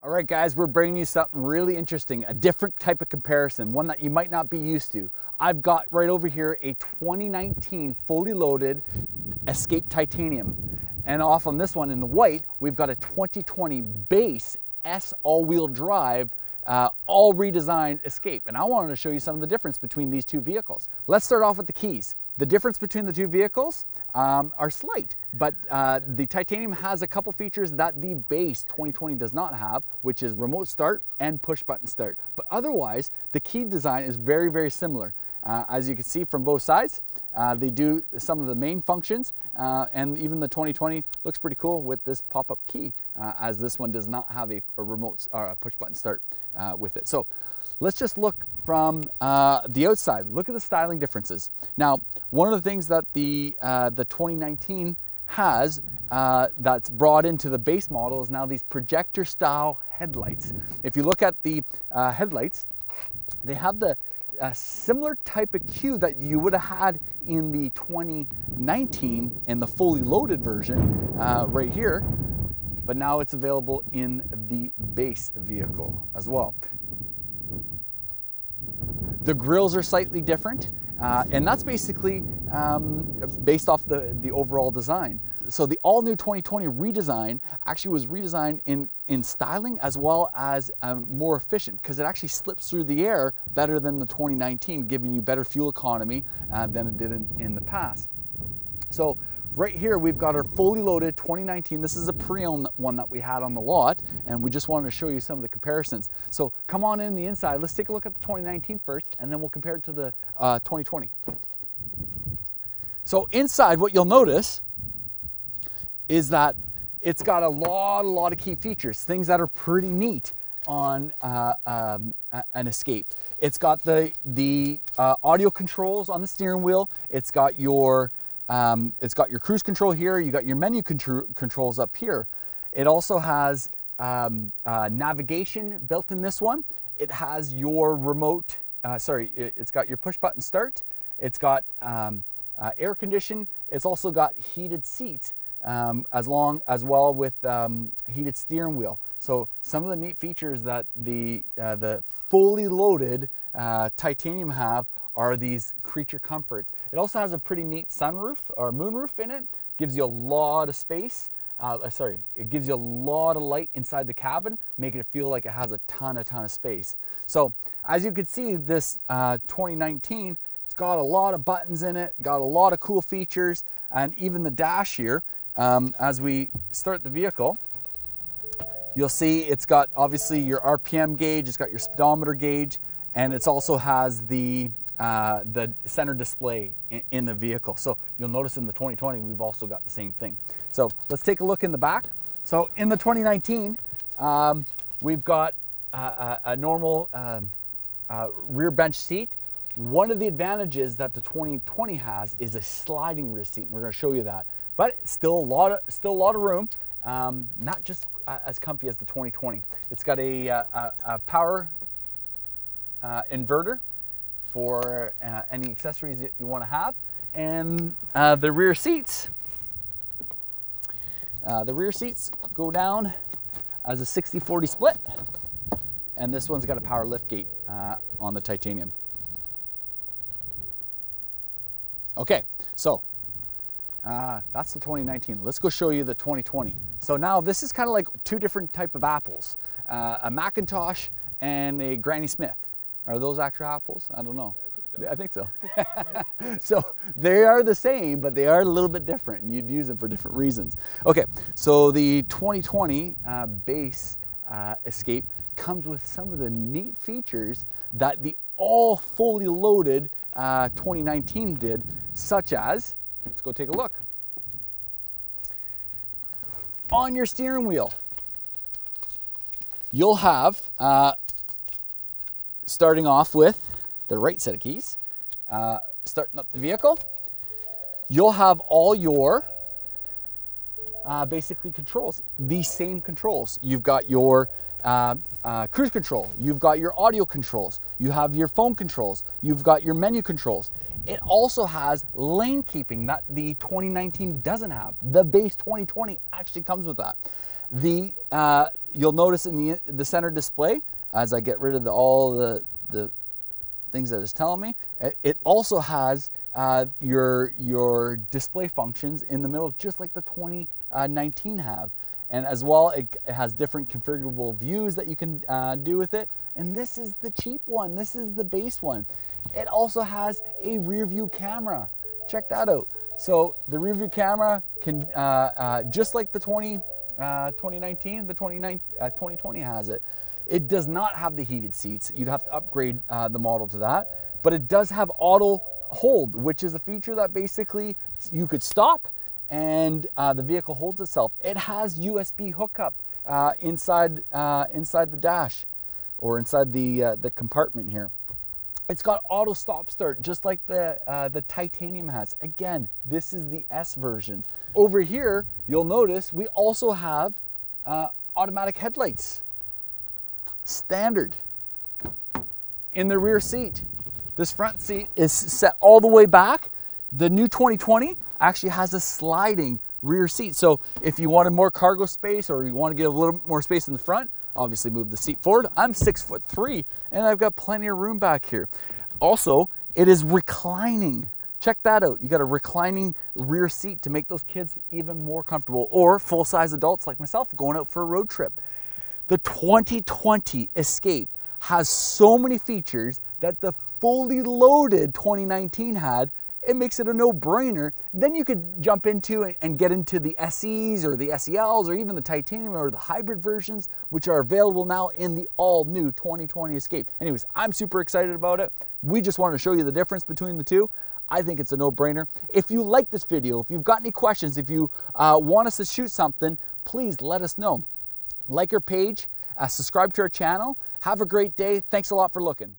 All right, guys, we're bringing you something really interesting, a different type of comparison, one that you might not be used to. I've got right over here a 2019 fully loaded Escape Titanium. And off on this one in the white, we've got a 2020 base S all-wheel drive, all redesigned Escape. And I wanted to show you some of the difference between these two vehicles. Let's start off with the keys. The difference between the two vehicles are slight, but the Titanium has a couple features that the base 2020 does not have, which is remote start and push button start. But otherwise, the key design is very, very similar. As you can see from both sides, they do some of the main functions, and even the 2020 looks pretty cool with this pop-up key, as this one does not have a remote or a push button start with it. So let's just look from the outside. Look at the styling differences. Now, one of the things that the 2019 has that's brought into the base model is now these projector style headlights. If you look at the headlights, they have the similar type of cue that you would have had in the 2019 in the fully loaded version right here, but now it's available in the base vehicle as well. The grills are slightly different, and that's basically based off the overall design. So the all-new 2020 redesign actually was redesigned in styling as well as more efficient, because it actually slips through the air better than the 2019, giving you better fuel economy than it did in the past. So right here we've got our fully loaded 2019. This is a pre-owned one that we had on the lot, and we just wanted to show you some of the comparisons. So come on in the inside. Let's take a look at the 2019 first, and then we'll compare it to the 2020. So inside, what you'll notice is that it's got a lot of key features, things that are pretty neat on an Escape. It's got the audio controls on the steering wheel. It's got your cruise control here. You got your menu controls up here. It also has navigation built in this one. It has your remote. It's got your push button start. It's got air condition. It's also got heated seats. As well with heated steering wheel. So some of the neat features that the fully loaded Titanium have are these creature comforts. It also has a pretty neat sunroof or moonroof in it. Gives you a lot of space. It gives you a lot of light inside the cabin, making it feel like it has a ton of space. So as you can see, this 2019, it's got a lot of buttons in it, got a lot of cool features, and even the dash here. As we start the vehicle, you'll see it's got obviously your RPM gauge, it's got your speedometer gauge, and it also has the center display in the vehicle. So you'll notice in the 2020, we've also got the same thing. So let's take a look in the back. So in the 2019, we've got a normal rear bench seat. One of the advantages that the 2020 has is a sliding rear seat. We're going to show you that. But still a lot of room, not just as comfy as the 2020. It's got a power inverter for any accessories that you want to have, and the rear seats. The rear seats go down as a 60-40 split, and this one's got a power lift gate on the Titanium. Okay, so. That's the 2019. Let's go show you the 2020. So now this is kind of like two different type of apples, a Macintosh and a Granny Smith. Are those actual apples? I don't know. Yeah, I think so. So they are the same, but they are a little bit different, and you'd use them for different reasons. Okay, so the 2020 base Escape comes with some of the neat features that the all fully loaded 2019 did, such as, let's go take a look. On your steering wheel, you'll have, starting off with the right set of keys, starting up the vehicle, you'll have all your basically controls, the same controls. You've got your cruise control, you've got your audio controls, you have your phone controls, you've got your menu controls. It also has lane keeping that the 2019 doesn't have. The base 2020 actually comes with that. The you'll notice in the center display, as I get rid of all the things that it's telling me, it also has your display functions in the middle, just like the 2019 have. And as well, it has different configurable views that you can do with it. And this is the cheap one. This is the base one. It also has a rear view camera. Check that out. So the rear view camera can, just like the 2019, the 2020 has it. It does not have the heated seats. You'd have to upgrade the model to that. But it does have auto hold, which is a feature that basically you could stop and the vehicle holds itself. It has USB hookup inside the dash or inside the compartment here. It's got auto stop start, just like the Titanium has. Again, this is the S version. Over here, you'll notice we also have automatic headlights. Standard in the rear seat. This front seat is set all the way back. The new 2020 actually has a sliding rear seat. So if you wanted more cargo space or you want to get a little more space in the front, obviously move the seat forward. I'm 6'3" and I've got plenty of room back here. Also, it is reclining. Check that out. You got a reclining rear seat to make those kids even more comfortable, or full-size adults like myself going out for a road trip. The 2020 Escape has so many features that the fully loaded 2019 had. It makes it a no-brainer. Then you could jump into and get into the SEs or the SELs or even the Titanium or the hybrid versions, which are available now in the all-new 2020 Escape. Anyways, I'm super excited about it. We just wanted to show you the difference between the two. I think it's a no-brainer. If you like this video, if you've got any questions, if you want us to shoot something, please let us know. Like our page, subscribe to our channel. Have a great day. Thanks a lot for looking.